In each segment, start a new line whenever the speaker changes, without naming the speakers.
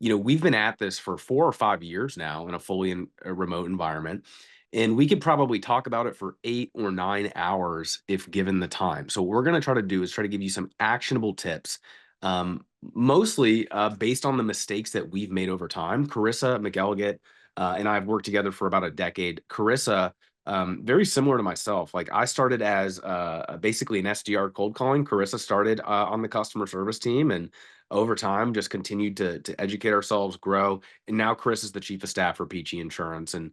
we've been at this for 4 or 5 years now in a fully remote environment. And we could probably talk about it for 8 or 9 hours if given the time. So, what we're going to try to do is try to give you some actionable tips, mostly based on the mistakes that we've made over time. Carissa McElligott and I have worked together for about a decade. Carissa, very similar to myself. Like I started as basically an SDR cold calling. Carissa started on the customer service team, and over time just continued to educate ourselves, grow. And now Chris is the chief of staff for Peachy Insurance and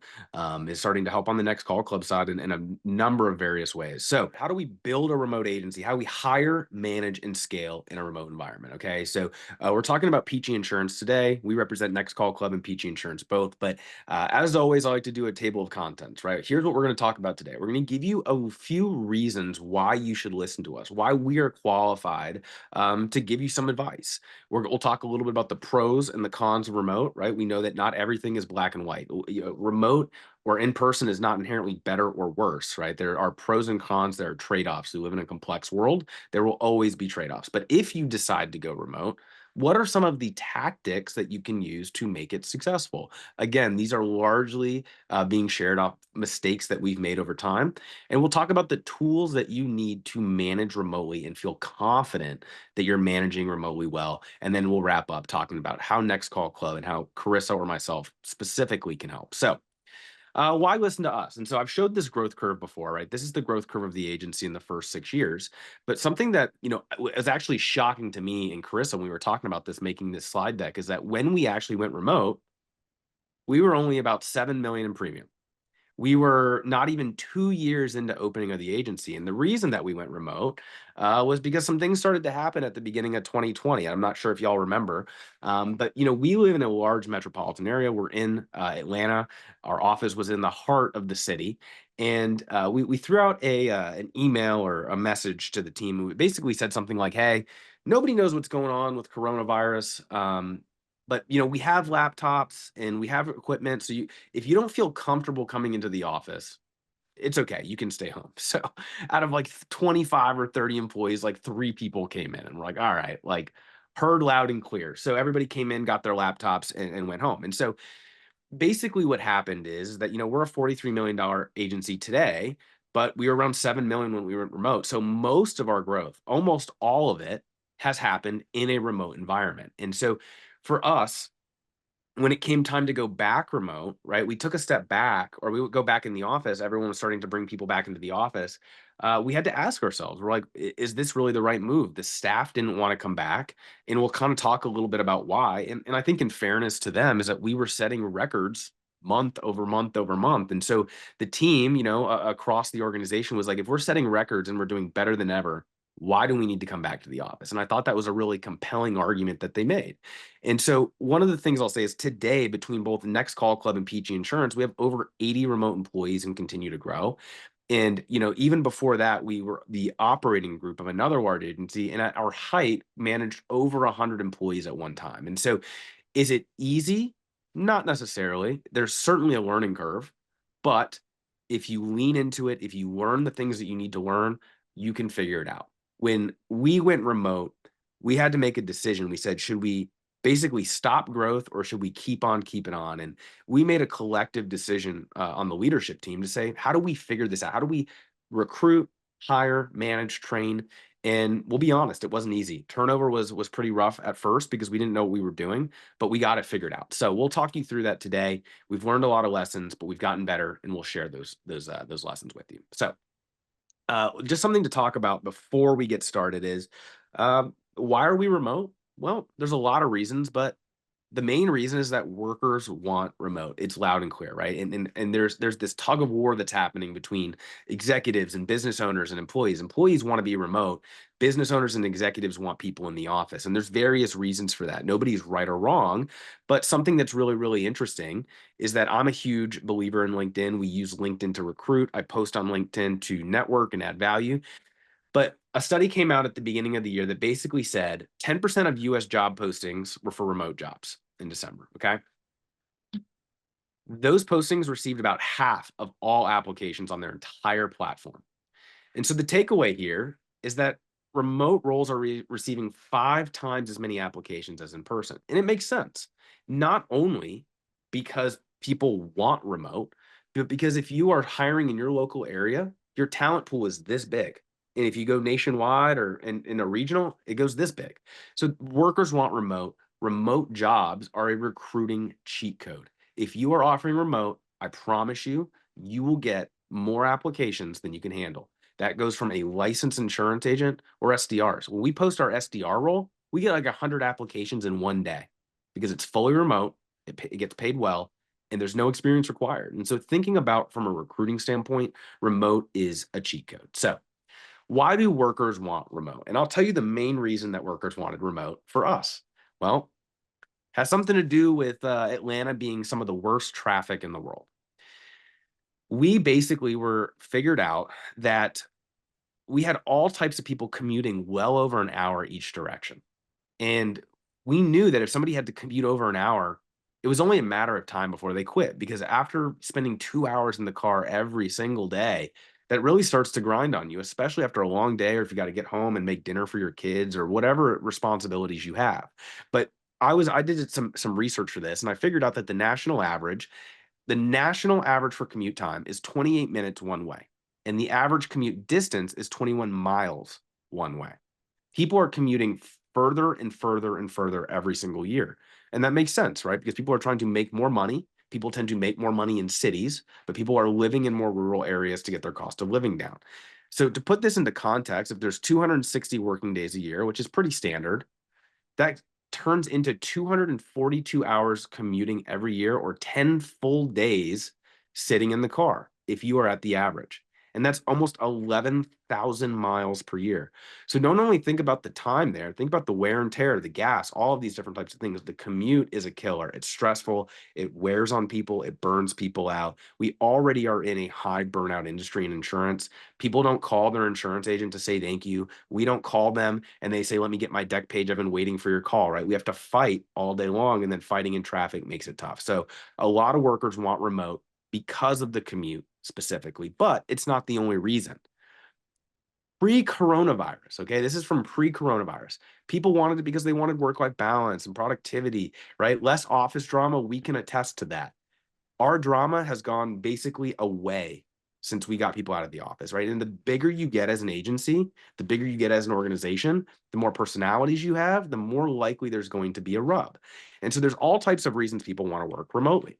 is starting to help on the Next Call Club side in a number of various ways. So, how do we build a remote agency? How do we hire, manage, and scale in a remote environment? Okay, so we're talking about Peachy Insurance today. We represent Next Call Club and Peachy Insurance both, but as always, I like to do a table of contents, right? Here's what we're going to talk about today. We're going to give you a few reasons why you should listen to us, why we are qualified to give you some advice. We'll talk a little bit about the pros and the cons of remote, right? We know that not everything is black and white. Remote or in person is not inherently better or worse, right? There are pros and cons. There are trade-offs. We live in a complex world. There will always be trade-offs. But if you decide to go remote, what are some of the tactics that you can use to make it successful? Again, these are largely being shared off mistakes that we've made over time. And we'll talk about the tools that you need to manage remotely and feel confident that you're managing remotely well. And then we'll wrap up talking about how Next Call Club and how Carissa or myself specifically can help. So, why listen to us? And so I've showed this growth curve before, right? This is the growth curve of the agency in the first 6 years. But something that, was actually shocking to me and Carissa when we were talking about this, making this slide deck, is that when we actually went remote, we were only about 7 million in premium. We were not even 2 years into opening of the agency. And the reason that we went remote was because some things started to happen at the beginning of 2020. I'm not sure if y'all remember, but we live in a large metropolitan area. We're in Atlanta. Our office was in the heart of the city. And we threw out an email or a message to the team. We basically said something like, hey, nobody knows what's going on with coronavirus. But we have laptops and we have equipment. So if you don't feel comfortable coming into the office, it's okay. You can stay home. So out of like 25 or 30 employees, like 3 people came in and we're like, all right, like heard loud and clear. So everybody came in, got their laptops and went home. And so basically what happened is that, we're a $43 million agency today, but we were around 7 million when we were remote. So most of our growth, almost all of it has happened in a remote environment. And so for us, when it came time to go back remote, right, we took a step back, or we would go back in the office. Everyone was starting to bring people back into the office. We had to ask ourselves, we're like, is this really the right move? The staff didn't want to come back. And we'll kind of talk a little bit about why. And I think, in fairness to them, is that we were setting records month over month over month. And so the team, across the organization was like, if we're setting records and we're doing better than ever, why do we need to come back to the office? And I thought that was a really compelling argument that they made. And so one of the things I'll say is today, between both Next Call Club and PG Insurance, we have over 80 remote employees and continue to grow. And even before that, we were the operating group of another large agency, and at our height, managed over 100 employees at one time. And so, is it easy? Not necessarily. There's certainly a learning curve, but if you lean into it, if you learn the things that you need to learn, you can figure it out. When we went remote, we had to make a decision. We said, should we basically stop growth or should we keep on keeping on? And we made a collective decision on the leadership team to say, how do we figure this out? How do we recruit, hire, manage, train? And we'll be honest, it wasn't easy. Turnover was pretty rough at first because we didn't know what we were doing, but we got it figured out. So we'll talk you through that today. We've learned a lot of lessons, but we've gotten better, and we'll share those lessons with you. So just something to talk about before we get started is why are we remote? Well, there's a lot of reasons, but the main reason is that workers want remote. It's loud and clear, right? And there's this tug of war that's happening between executives and business owners and employees. Employees want to be remote. Business owners and executives want people in the office. And there's various reasons for that. Nobody's right or wrong, but something that's really, really interesting is that I'm a huge believer in LinkedIn. We use LinkedIn to recruit. I post on LinkedIn to network and add value. But a study came out at the beginning of the year that basically said 10% of US job postings were for remote jobs in December. Okay. Those postings received about half of all applications on their entire platform. And so the takeaway here is that remote roles are receiving 5 times as many applications as in person. And it makes sense. not only because people want remote, but because if you are hiring in your local area, your talent pool is this big. And if you go nationwide or in a regional, it goes this big. So workers want remote. Remote jobs are a recruiting cheat code. If you are offering remote, I promise you, you will get more applications than you can handle. That goes from a licensed insurance agent or SDRs. When we post our SDR role, we get like 100 applications in one day because it's fully remote, it gets paid well, and there's no experience required. And so thinking about from a recruiting standpoint, remote is a cheat code. So why do workers want remote? And I'll tell you the main reason that workers wanted remote for us. Well, has something to do with Atlanta being some of the worst traffic in the world. We basically were figured out that we had all types of people commuting well over an hour each direction. And we knew that if somebody had to commute over an hour, it was only a matter of time before they quit because after spending 2 hours in the car every single day, that really starts to grind on you, especially after a long day or if you got to get home and make dinner for your kids or whatever responsibilities you have. But I did some research for this and I figured out that the national average for commute time is 28 minutes one way, and the average commute distance is 21 miles one way. People are commuting further and further and further every single year. And that makes sense, right? Because people are trying to make more money. People tend to make more money in cities, but people are living in more rural areas to get their cost of living down. So, to put this into context, if there's 260 working days a year, which is pretty standard, that turns into 242 hours commuting every year or 10 full days sitting in the car if you are at the average. And that's almost 11,000 miles per year. So don't only think about the time there, think about the wear and tear, the gas, all of these different types of things. The commute is a killer. It's stressful. It wears on people. It burns people out. We already are in a high burnout industry in insurance. People don't call their insurance agent to say thank you. We don't call them and they say, let me get my deck page. I've been waiting for your call, right? We have to fight all day long, and then fighting in traffic makes it tough. So a lot of workers want remote because of the commute specifically, but it's not the only reason. Pre-coronavirus, okay, this is from pre-coronavirus. People wanted it because they wanted work-life balance and productivity, right? Less office drama. We can attest to that. Our drama has gone basically away since we got people out of the office, right? And the bigger you get as an agency, the bigger you get as an organization, the more personalities you have, the more likely there's going to be a rub. And so there's all types of reasons people want to work remotely.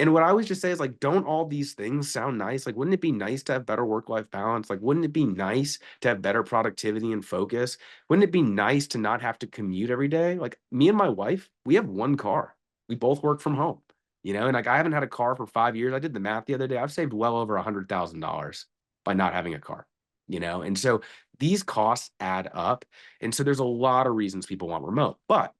And what I always just say is like, don't all these things sound nice? Like, wouldn't it be nice to have better work-life balance? Like, wouldn't it be nice to have better productivity and focus? Wouldn't it be nice to not have to commute every day? Like me and my wife, we have one car. We both work from home, and like I haven't had a car for 5 years. I did the math the other day. I've saved well over $100,000 by not having a car. And so these costs add up. And so there's a lot of reasons people want remote. But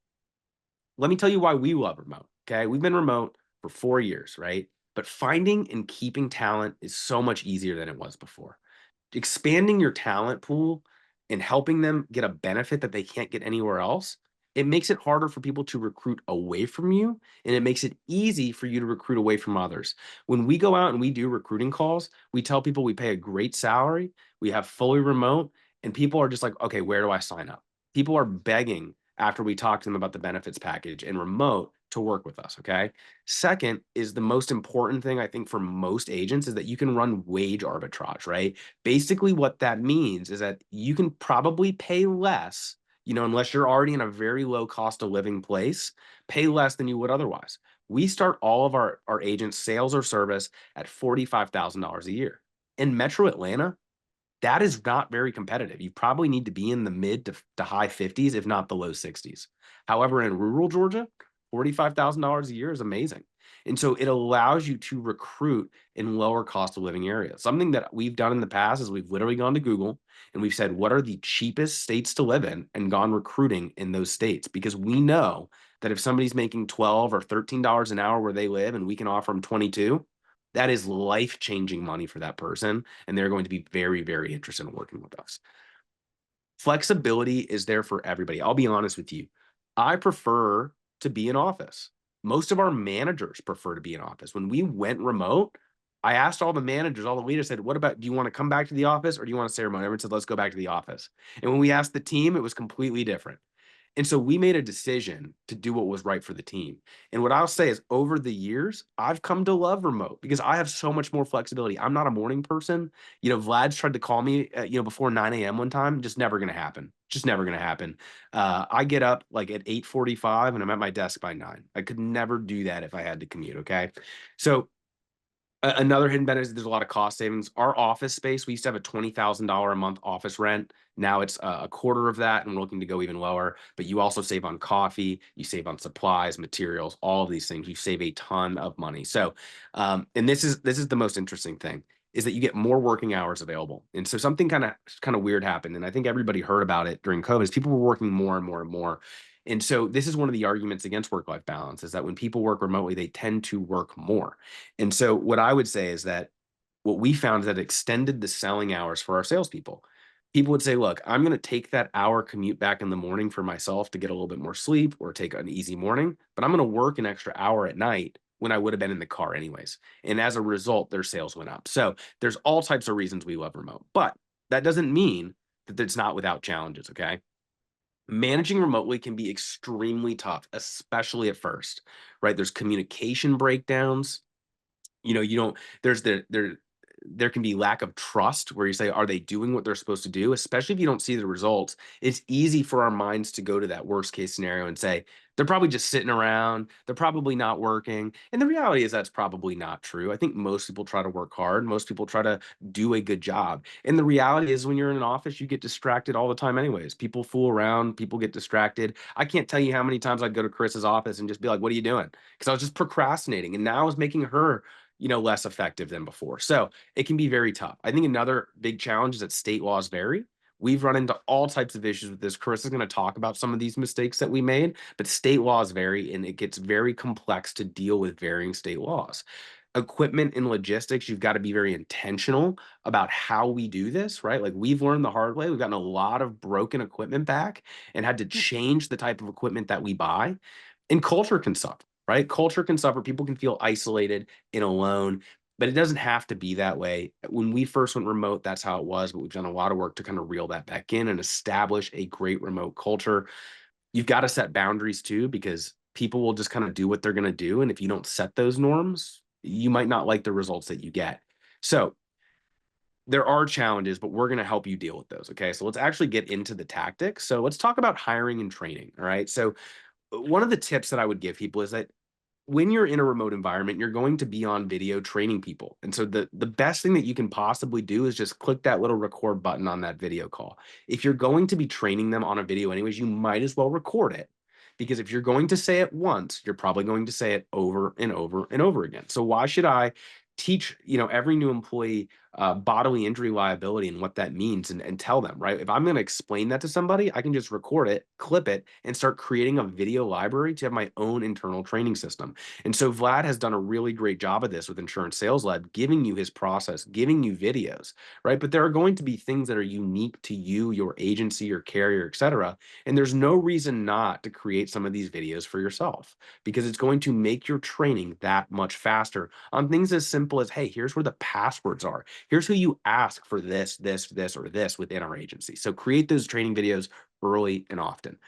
let me tell you why we love remote. Okay. We've been remote for 4 years, right? But finding and keeping talent is so much easier than it was before. Expanding your talent pool and helping them get a benefit that they can't get anywhere else, it makes it harder for people to recruit away from you, and it makes it easy for you to recruit away from others. When we go out and we do recruiting calls, we tell people we pay a great salary, we have fully remote, and people are just like, okay, where do I sign up? People are begging after we talk to them about the benefits package and remote to work with us, okay? Second is the most important thing I think for most agents is that you can run wage arbitrage, right? Basically, what that means is that you can probably pay less, unless you're already in a very low cost of living place, pay less than you would otherwise. We start all of our agents' sales or service at $45,000 a year. In Metro Atlanta, that is not very competitive. You probably need to be in the mid to high 50s, if not the low 60s. However, in rural Georgia, $45,000 a year is amazing. And so it allows you to recruit in lower cost of living areas. Something that we've done in the past is we've literally gone to Google and we've said, what are the cheapest states to live in, and gone recruiting in those states? Because we know that if somebody's making $12 or $13 an hour where they live and we can offer them 22, that is life-changing money for that person. And they're going to be very, very interested in working with us. Flexibility is there for everybody. I'll be honest with you. I prefer to be in office. Most of our managers prefer to be in office. When we went remote, I asked all the managers, all the leaders said, what about, do you want to come back to the office or do you want to stay remote? Everyone said, let's go back to the office. And when we asked the team, it was completely different. And so we made a decision to do what was right for the team. And what I'll say is over the years, I've come to love remote because I have so much more flexibility. I'm not a morning person. Vlad's tried to call me, before 9 a.m. one time. Just never going to happen. Just never going to happen. I get up like at 8:45 and I'm at my desk by 9. I could never do that if I had to commute. Okay. So another hidden benefit is there's a lot of cost savings. Our office space, we used to have a $20,000 a month office rent. Now it's a quarter of that, and we're looking to go even lower. But you also save on coffee, you save on supplies, materials, all of these things. You save a ton of money. So, and this is the most interesting thing is that you get more working hours available. And so something kind of weird happened, and I think everybody heard about it during COVID. Is people were working more and more and more. And so this is one of the arguments against work-life balance is that when people work remotely, they tend to work more. And so what I would say is that what we found is that extended the selling hours for our salespeople. People would say, look, I'm going to take that hour commute back in the morning for myself to get a little bit more sleep or take an easy morning, but I'm going to work an extra hour at night when I would have been in the car anyways. And as a result, their sales went up. So there's all types of reasons we love remote, but that doesn't mean that it's not without challenges. Okay. Managing remotely can be extremely tough, especially at first, right? There's communication breakdowns. You don't there can be lack of trust where you say, are they doing what they're supposed to do? Especially if you don't see the results, it's easy for our minds to go to that worst case scenario and say, they're probably just sitting around, they're probably not working. And the reality is that's probably not true. I think most people try to work hard, most people try to do a good job. And the reality is when you're in an office, you get distracted all the time anyways. People fool around, people get distracted. I can't tell you how many times I'd go to Chris's office and just be like, what are you doing? Because I was just procrastinating. And now I was making her less effective than before. So it can be very tough. I think another big challenge is that state laws vary. We've run into all types of issues with this. Chris is going to talk about some of these mistakes that we made, but state laws vary and it gets very complex to deal with varying state laws. Equipment and logistics, you've got to be very intentional about how we do this, right? Like we've learned the hard way. We've gotten a lot of broken equipment back and had to change the type of equipment that we buy. And culture can suffer, right? Culture can suffer. People can feel isolated and alone, but it doesn't have to be that way. When we first went remote, that's how it was, but we've done a lot of work to kind of reel that back in and establish a great remote culture. You've got to set boundaries too, because people will just kind of do what they're going to do. And if you don't set those norms, you might not like the results that you get. So there are challenges, but we're going to help you deal with those. Okay. So let's actually get into the tactics. So let's talk about hiring and training. All right. So one of the tips that I would give people is that when you're in a remote environment, you're going to be on video training people. And so the best thing that you can possibly do is just click that little record button on that video call. If you're going to be training them on a video anyways, you might as well record it. Because if you're going to say it once, you're probably going to say it over and over and over again. So why should I teach, every new employee bodily injury liability and what that means and tell them, right? If I'm going to explain that to somebody, I can just record it, clip it, and start creating a video library to have my own internal training system. And so Vlad has done a really great job of this with Insurance Sales Lab, giving you his process, giving you videos, right? But there are going to be things that are unique to you, your agency, your carrier, et cetera. And there's no reason not to create some of these videos for yourself because it's going to make your training that much faster on things as simple as, hey, here's where the passwords are. Here's who you ask for this, or this within our agency. So create those training videos early and often.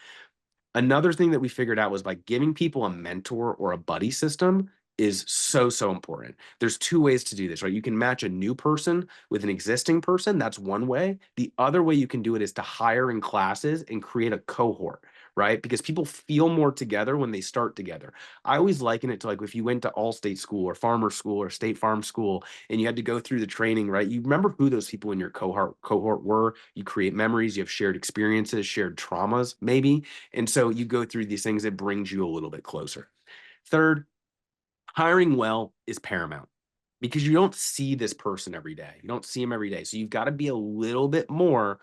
Another thing that we figured out was by giving people a mentor or a buddy system is so, so important. There's two ways to do this, right? You can match a new person with an existing person. That's one way. The other way you can do it is to hire in classes and create a cohort, right? Because people feel more together when they start together. I always liken it to like if you went to Allstate school or Farmer school or State Farm school and you had to go through the training, right? You remember who those people in your cohort were. You create memories, you have shared experiences, shared traumas, maybe. And so you go through these things, it brings you a little bit closer. Third, hiring well is paramount because you don't see this person every day. You don't see them every day. So you've got to be a little bit more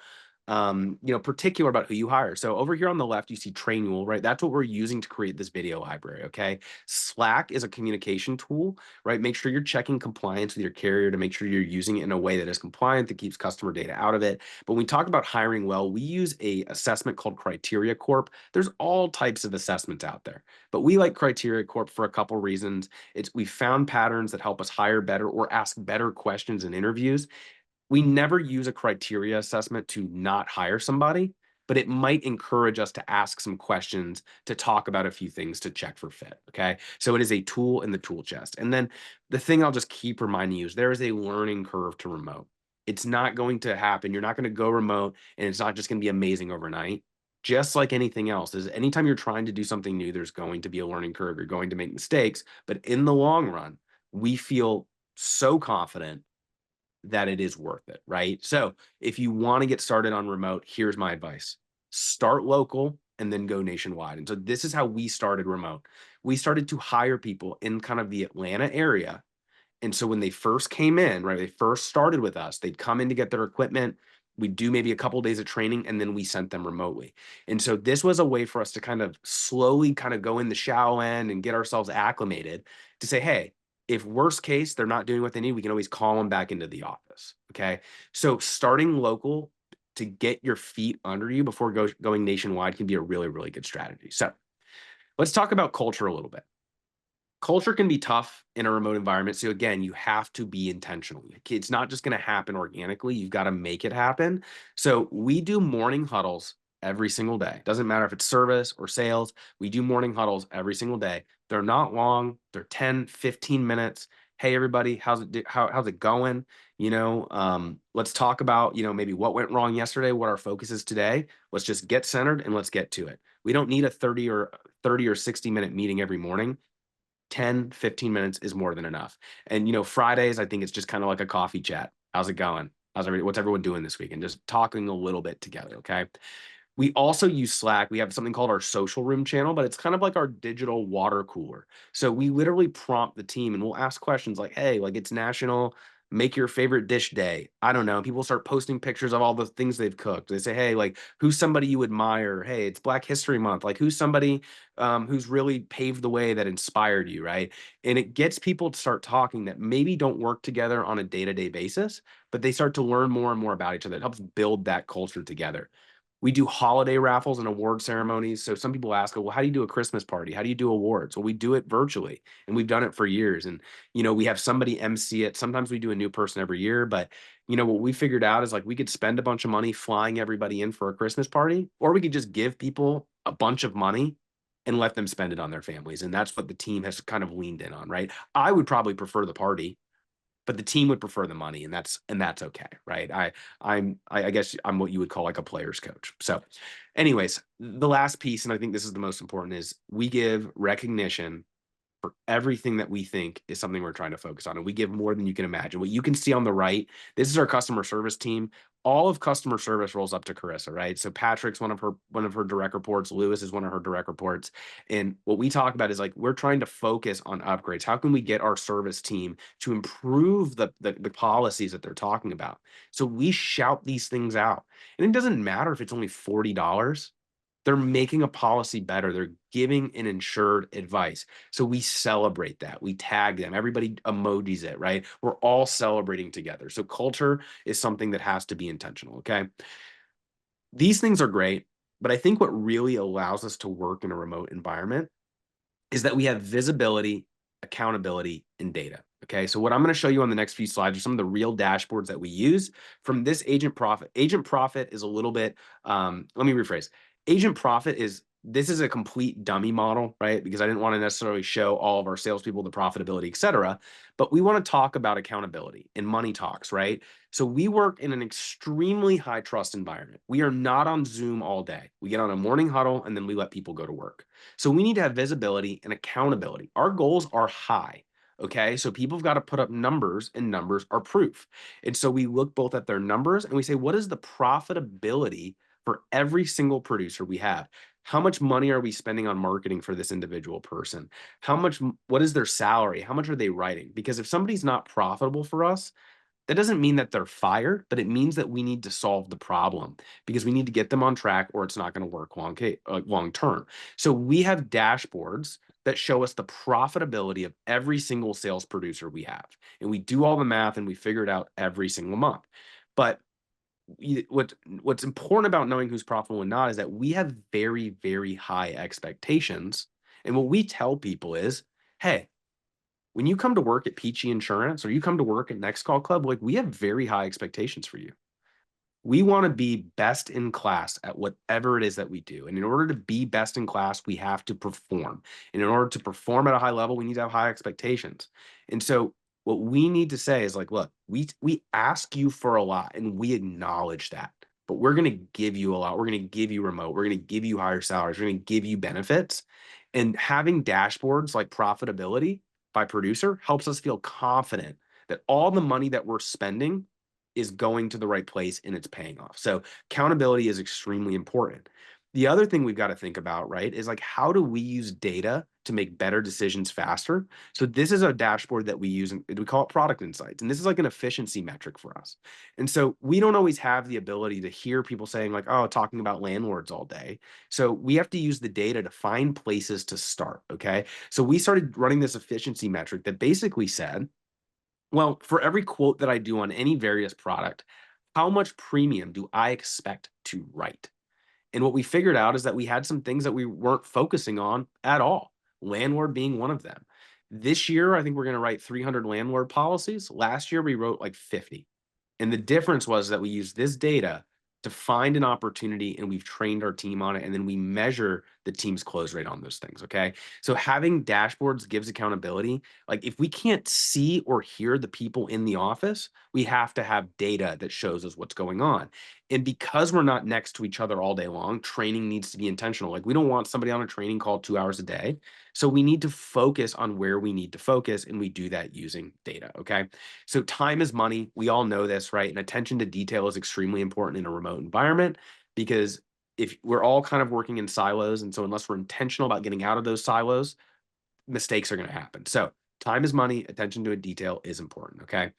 particular about who you hire. So over here on the left, you see Trainual, right? That's what we're using to create this video library, okay? Slack is a communication tool, right? Make sure you're checking compliance with your carrier to make sure you're using it in a way that is compliant, that keeps customer data out of it. But when we talk about hiring well, we use a assessment called Criteria Corp. There's all types of assessments out there, but we like Criteria Corp for a couple reasons. We found patterns that help us hire better or ask better questions in interviews. We never use a criteria assessment to not hire somebody but it might encourage us to ask some questions, to talk about a few things, to check for fit. Okay. So it is a tool in the tool chest. And then the thing I'll just keep reminding you is there is a learning curve to remote. It's not going to happen. You're not going to go remote and it's not just going to be amazing overnight. Just like anything else, is anytime you're trying to do something new, there's going to be a learning curve. You're going to make mistakes, but in the long run, we feel so confident that it is worth it, right? So if you want to get started on remote, here's my advice. Start local and then go nationwide. And so this is how we started remote. We started to hire people in kind of the Atlanta area, and so when they first came in, right, they first started with us, they'd come in to get their equipment. We'd do maybe a couple of days of training and then we sent them remotely. And so this was a way for us to kind of slowly kind of go in the shallow end and get ourselves acclimated to say, hey, if worst case, they're not doing what they need, we can always call them back into the office. Okay. So starting local to get your feet under you before going nationwide can be a really, really good strategy. So let's talk about culture a little bit. Culture can be tough in a remote environment. So again, you have to be intentional. It's not just going to happen organically. You've got to make it happen. So we do morning huddles every single day. Doesn't matter if it's service or sales. We do morning huddles every single day. They're not long. They're 10, 15 minutes. Hey, everybody, how's it going? Let's talk about, maybe what went wrong yesterday, what our focus is today. Let's just get centered and let's get to it. We don't need a 30 or 60-minute meeting every morning. 10, 15 minutes is more than enough. And, Fridays, I think it's just kind of like a coffee chat. How's it going? What's everyone doing this week? And just talking a little bit together. Okay. We also use Slack. We have something called our social room channel, but it's kind of like our digital water cooler. So we literally prompt the team and we'll ask questions like, hey, like it's National Make Your Favorite Dish Day. I don't know. People start posting pictures of all the things they've cooked. They say, hey, like who's somebody you admire? Hey, it's Black History Month. Like who's somebody who's really paved the way that inspired you, right? And it gets people to start talking that maybe don't work together on a day-to-day basis, but they start to learn more and more about each other. It helps build that culture together. We do holiday raffles and award ceremonies. So some people ask, well, how do you do a Christmas party? How do you do awards? Well, we do it virtually and we've done it for years. And, we have somebody MC it. Sometimes we do a new person every year, but what we figured out is like we could spend a bunch of money flying everybody in for a Christmas party, or we could just give people a bunch of money and let them spend it on their families. And that's what the team has kind of leaned in on, right? I would probably prefer the party, but the team would prefer the money, and that's okay, right? I guess I'm what you would call like a player's coach. So anyways, the last piece, and I think this is the most important, is we give recognition for everything that we think is something we're trying to focus on. And we give more than you can imagine. What you can see on the right, this is our customer service team. All of customer service rolls up to Carissa, right? So Patrick's one of her direct reports. Lewis is one of her direct reports. And what we talk about is like, we're trying to focus on upgrades. How can we get our service team to improve the policies that they're talking about? So we shout these things out. And it doesn't matter if it's only $40. They're making a policy better. They're giving an insured advice. So we celebrate that. We tag them. Everybody emojis it, right? We're all celebrating together. So culture is something that has to be intentional, okay? These things are great, but I think what really allows us to work in a remote environment is that we have visibility, accountability, and data. Okay, so what I'm going to show you on the next few slides are some of the real dashboards that we use from this Agent Profit. Agent Profit is a little bit, let me rephrase. Agent Profit this is a complete dummy model, right? Because I didn't want to necessarily show all of our salespeople the profitability, et cetera. But we want to talk about accountability and money talks, right? So we work in an extremely high trust environment. We are not on Zoom all day. We get on a morning huddle and then we let people go to work. So we need to have visibility and accountability. Our goals are high. Okay, so people have got to put up numbers, and numbers are proof. And so we look both at their numbers and we say, what is the profitability for every single producer we have? How much money are we spending on marketing for this individual person? What is their salary? How much are they writing? Because if somebody's not profitable for us, that doesn't mean that they're fired, but it means that we need to solve the problem because we need to get them on track or it's not going to work long term. So we have dashboards that show us the profitability of every single sales producer we have. And we do all the math and we figure it out every single month. But what's important about knowing who's profitable and not is that we have very, very high expectations. And what we tell people is, hey, when you come to work at Peachy Insurance or you come to work at Next Call Club, like we have very high expectations for you. We want to be best in class at whatever it is that we do. And in order to be best in class, we have to perform. And in order to perform at a high level, we need to have high expectations. And so what we need to say is like, look, we ask you for a lot and we acknowledge that. But we're going to give you a lot. We're going to give you remote. We're going to give you higher salaries. We're going to give you benefits. And having dashboards like profitability by producer helps us feel confident that all the money that we're spending is going to the right place and it's paying off. So accountability is extremely important. The other thing we've got to think about, right, is like how do we use data to make better decisions faster? So this is a dashboard that we use and we call it product insights. And this is like an efficiency metric for us. And so we don't always have the ability to hear people saying like, oh, talking about landlords all day. So we have to use the data to find places to start. Okay. So we started running this efficiency metric that basically said, well, for every quote that I do on any various product, how much premium do I expect to write? And what we figured out is that we had some things that we weren't focusing on at all, landlord being one of them. This year, I think we're going to write 300 landlord policies. Last year, we wrote like 50. And the difference was that we used this data to find an opportunity and we've trained our team on it. And then we measure the team's close rate on those things. Okay. So having dashboards gives accountability. Like if we can't see or hear the people in the office, we have to have data that shows us what's going on. And because we're not next to each other all day long, training needs to be intentional. Like we don't want somebody on a training call 2 hours a day. So we need to focus on where we need to focus. And we do that using data. Okay. So time is money. We all know this, right? And attention to detail is extremely important in a remote environment because if we're all kind of working in silos, and so unless we're intentional about getting out of those silos, mistakes are going to happen. So time is money. Attention to a detail is important. Okay.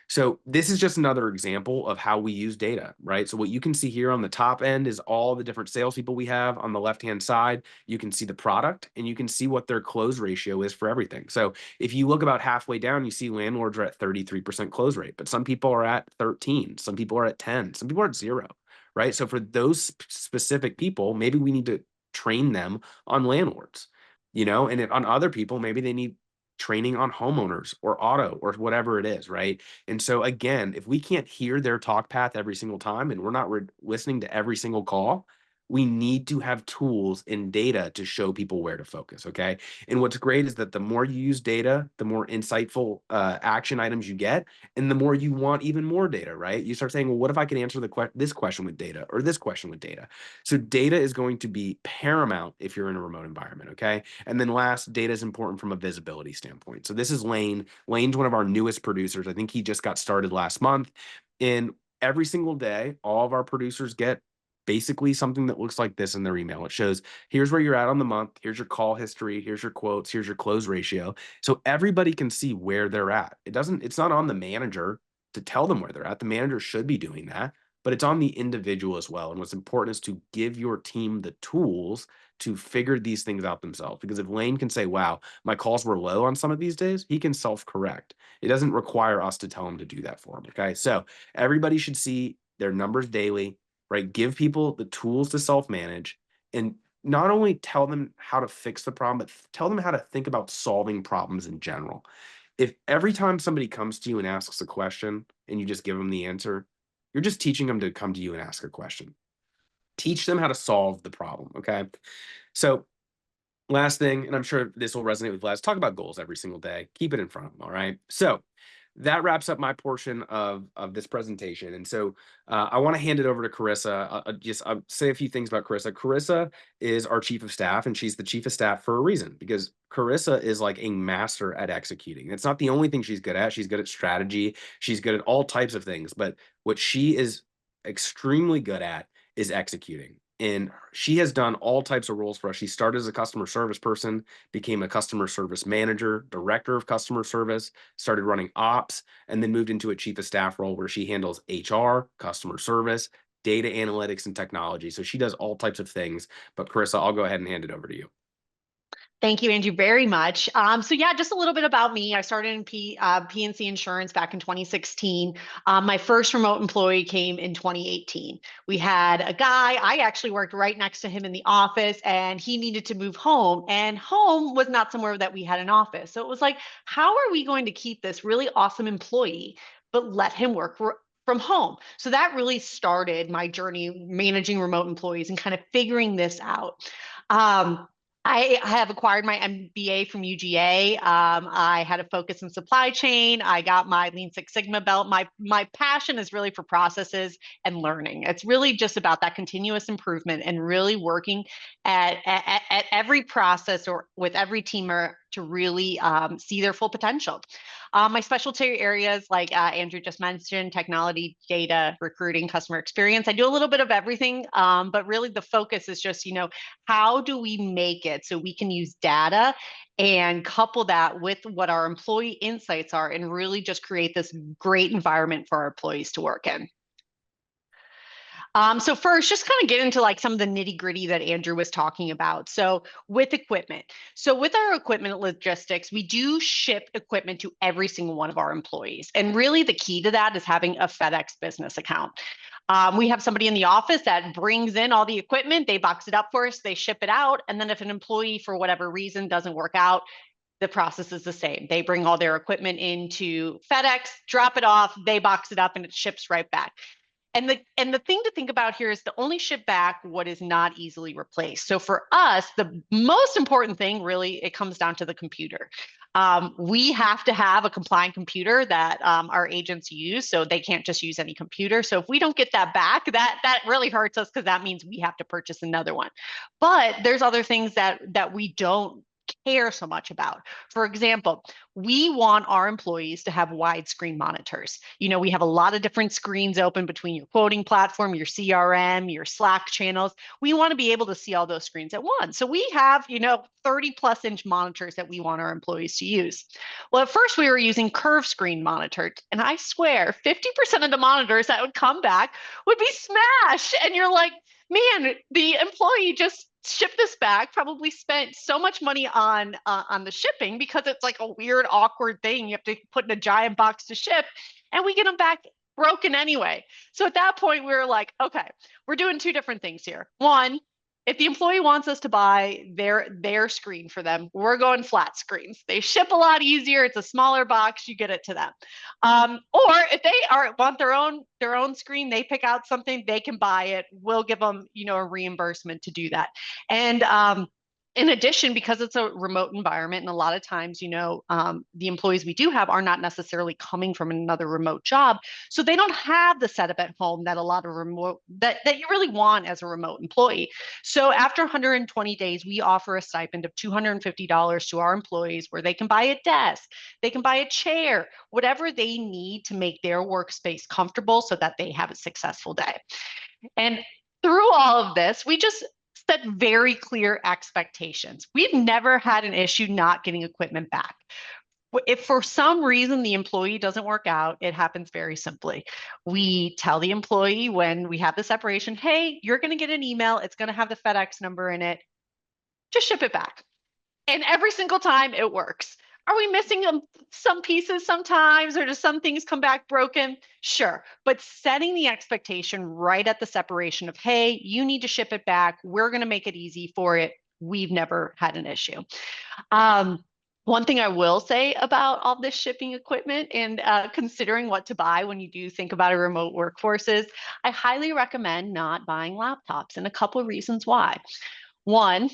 So this is just another example of how we use data, right? So what you can see here on the top end is all the different salespeople we have. On the left-hand side, you can see the product and you can see what their close ratio is for everything. So if you look about halfway down, you see landlords are at 33% close rate, but some people are at 13, some people are at 10, some people are at 0, right? So for those specific people, maybe we need to train them on landlords, and if on other people, maybe they need training on homeowners or auto or whatever it is, right? And so again, if we can't hear their talk path every single time and we're not listening to every single call, we need to have tools and data to show people where to focus. Okay. And what's great is that the more you use data, the more insightful action items you get, and the more you want even more data, right? You start saying, well, what if I can answer this question with data or this question with data? So data is going to be paramount if you're in a remote environment. Okay. And then last, data is important from a visibility standpoint. So this is Lane. Lane's one of our newest producers. I think he just got started last month. And every single day, all of our producers get basically something that looks like this in their email. It shows, here's where you're at on the month. Here's your call history. Here's your quotes. Here's your close ratio. So everybody can see where they're at. It's not on the manager to tell them where they're at. The manager should be doing that, but it's on the individual as well. And what's important is to give your team the tools to figure these things out themselves. Because if Lane can say, wow, my calls were low on some of these days, he can self-correct. It doesn't require us to tell him to do that for him. Okay. So everybody should see their numbers daily, right? Give people the tools to self-manage and not only tell them how to fix the problem, but tell them how to think about solving problems in general. If every time somebody comes to you and asks a question and you just give them the answer, you're just teaching them to come to you and ask a question. Teach them how to solve the problem, okay? So last thing, and I'm sure this will resonate with Vlad, talk about goals every single day. Keep it in front of them, all right? So that wraps up my portion of this presentation. And so I want to hand it over to Carissa. I'll say a few things about Carissa. Carissa is our chief of staff, and she's the chief of staff for a reason, because Carissa is like a master at executing. It's not the only thing she's good at. She's good at strategy. She's good at all types of things. But what she is extremely good at is executing. And she has done all types of roles for us. She started as a customer service person, became a customer service manager, director of customer service, started running ops, and then moved into a chief of staff role where she handles HR, customer service, data analytics, and technology. So she does all types of things. But Carissa, I'll go ahead and hand it over to you.
Thank you, Andrew, very much. So yeah, just a little bit about me. I started in PNC Insurance back in 2016. My first remote employee came in 2018. We had a guy, I actually worked right next to him in the office, and he needed to move home, and home was not somewhere that we had an office. So it was like, how are we going to keep this really awesome employee, but let him work from home. So that really started my journey managing remote employees and kind of figuring this out. Um, I have acquired my MBA from UGA. I had a focus in supply chain. I got my Lean Six Sigma belt. My passion is really for processes and learning. It's really just about that continuous improvement and really working at every process or with every teamer to really see their full potential. My specialty areas, like Andrew just mentioned, technology, data, recruiting, customer experience. I do a little bit of everything, but really the focus is just, how do we make it so we can use data and couple that with what our employee insights are and really just create this great environment for our employees to work in. So first, just kind of get into like some of the nitty gritty that Andrew was talking about. So with equipment, so with our equipment logistics, we do ship equipment to every single one of our employees. And really the key to that is having a FedEx business account. We have somebody in the office that brings in all the equipment, they box it up for us, they ship it out. And then if an employee for whatever reason doesn't work out, the process is the same. They bring all their equipment into FedEx, drop it off, they box it up, and it ships right back. And the thing to think about here is to only ship back what is not easily replaced. So for us, the most important thing really, it comes down to the computer. We have to have a compliant computer that our agents use, so they can't just use any computer. So if we don't get that back, that really hurts us because that means we have to purchase another one. But there's other things that we don't care so much about. For example, we want our employees to have widescreen monitors. We have a lot of different screens open between your quoting platform, your CRM, your Slack channels. We want to be able to see all those screens at once. So we have, 30 plus inch monitors that we want our employees to use. Well, at first we were using curved screen monitors, and I swear 50% of the monitors that would come back would be smashed. And you're like, man, the employee just shipped this back, probably spent so much money on the shipping because it's like a weird, awkward thing you have to put in a giant box to ship, and we get them back broken anyway. So at that point, we were like, okay, we're doing two different things here. One, if the employee wants us to buy their screen for them, we're going flat screens. They ship a lot easier. It's a smaller box. You get it to them. Or if they want their own screen, they pick out something, they can buy it. We'll give them, a reimbursement to do that. And in addition, because it's a remote environment, and a lot of times, the employees we do have are not necessarily coming from another remote job, so they don't have the setup at home that a lot of remote that you really want as a remote employee. So after 120 days, we offer a stipend of $250 to our employees, where they can buy a desk, they can buy a chair, whatever they need to make their workspace comfortable so that they have a successful day. And through all of this, we just set very clear expectations. We've never had an issue not getting equipment back. If for some reason the employee doesn't work out, it happens very simply. We tell the employee when we have the separation, hey, you're going to get an email. It's going to have the FedEx number in it. Just ship it back. And every single time it works. Are we missing some pieces sometimes, or do some things come back broken? Sure. But setting the expectation right at the separation of, hey, you need to ship it back. We're going to make it easy for it. We've never had an issue. One thing I will say about all this shipping equipment and considering what to buy when you do think about a remote workforce is I highly recommend not buying laptops, and a couple of reasons why. One,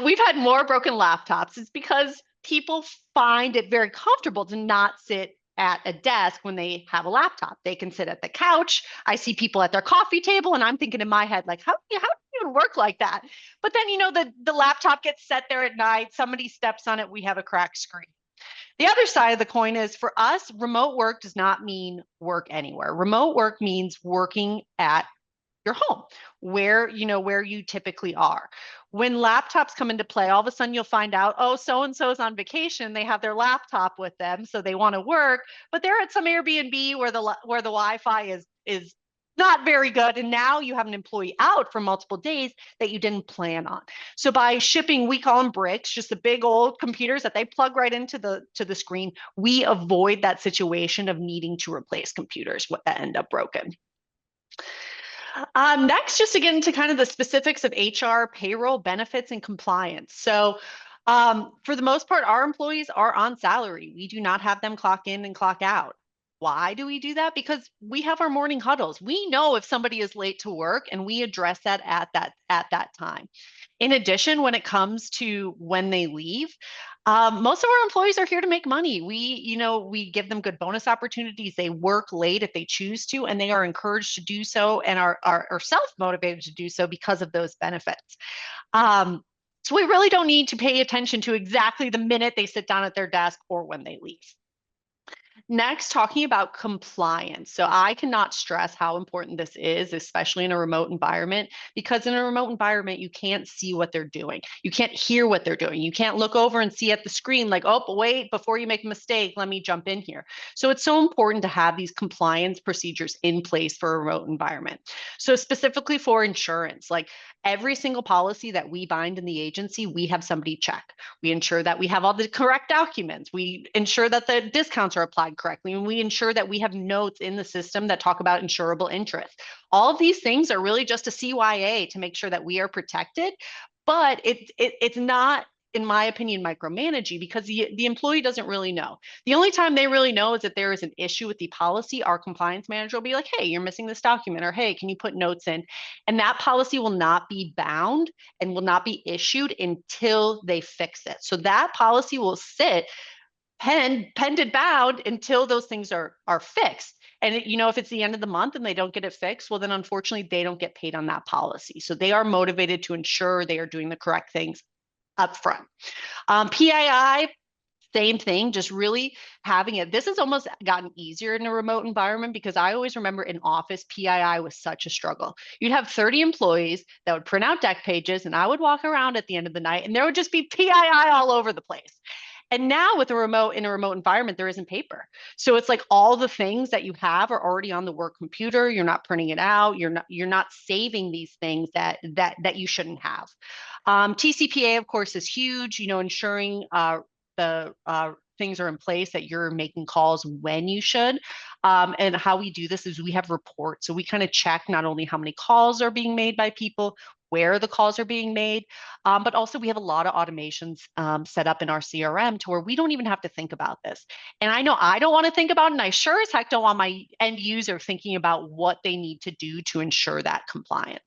we've had more broken laptops. It's because people find it very comfortable to not sit at a desk when they have a laptop. They can sit at the couch. I see people at their coffee table, and I'm thinking in my head, like, how do you even work like that? But then, the laptop gets set there at night. Somebody steps on it. We have a cracked screen. The other side of the coin is, for us, remote work does not mean work anywhere. Remote work means working at your home, where you typically are. When laptops come into play, all of a sudden you'll find out, oh, so and so is on vacation, they have their laptop with them, so they want to work, but they're at some Airbnb where the Wi-Fi is not very good, and now you have an employee out for multiple days that you didn't plan on. So by shipping, we call them bricks, just the big old computers that they plug right into the screen, we avoid that situation of needing to replace computers that end up broken. Next, just to get into kind of the specifics of HR, payroll, benefits, and compliance. So for the most part, our employees are on salary. We do not have them clock in and clock out. Why do we do that? Because we have our morning huddles. We know if somebody is late to work and we address that at that time. In addition, when it comes to when they leave, most of our employees are here to make money. We give them good bonus opportunities. They work late if they choose to, and they are encouraged to do so and are self-motivated to do so because of those benefits. Um, so we really don't need to pay attention to exactly the minute they sit down at their desk or when they leave. Next, talking about compliance. So I cannot stress how important this is, especially in a remote environment, because in a remote environment, you can't see what they're doing. You can't hear what they're doing. You can't look over and see at the screen like, oh, wait, before you make a mistake, let me jump in here. So it's so important to have these compliance procedures in place for a remote environment. So specifically for insurance, like every single policy that we bind in the agency, we have somebody check. We ensure that we have all the correct documents. We ensure that the discounts are applied correctly. And we ensure that we have notes in the system that talk about insurable interest. All of these things are really just a CYA to make sure that we are protected. But it's not, in my opinion, micromanaging because the employee doesn't really know. The only time they really know is that there is an issue with the policy. Our compliance manager will be like, hey, you're missing this document, or hey, can you put notes in? And that policy will not be bound and will not be issued until they fix it. So that policy will sit penned and bound until those things are fixed. And if it's the end of the month and they don't get it fixed, well, then unfortunately they don't get paid on that policy. So they are motivated to ensure they are doing the correct things up front. PII, same thing, just really having it. This has almost gotten easier in a remote environment because I always remember in office, PII was such a struggle. You'd have 30 employees that would print out deck pages, and I would walk around at the end of the night and there would just be PII all over the place. And now with a remote environment, there isn't paper. So it's like all the things that you have are already on the work computer. You're not printing it out. You're not saving these things that you shouldn't have. TCPA, of course, is huge. Ensuring the things are in place that you're making calls when you should. And how we do this is we have reports. So we kind of check not only how many calls are being made by people, where the calls are being made, but also we have a lot of automations set up in our CRM to where we don't even have to think about this. And I know I don't want to think about it, and I sure as heck don't want my end user thinking about what they need to do to ensure that compliance.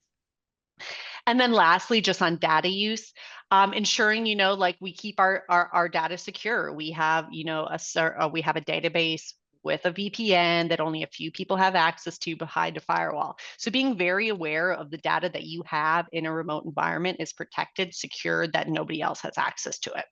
And then lastly, just on data use, ensuring, like we keep our data secure. We have, we have a database with a VPN that only a few people have access to behind a firewall. So being very aware of the data that you have in a remote environment is protected, secured, that nobody else has access to it.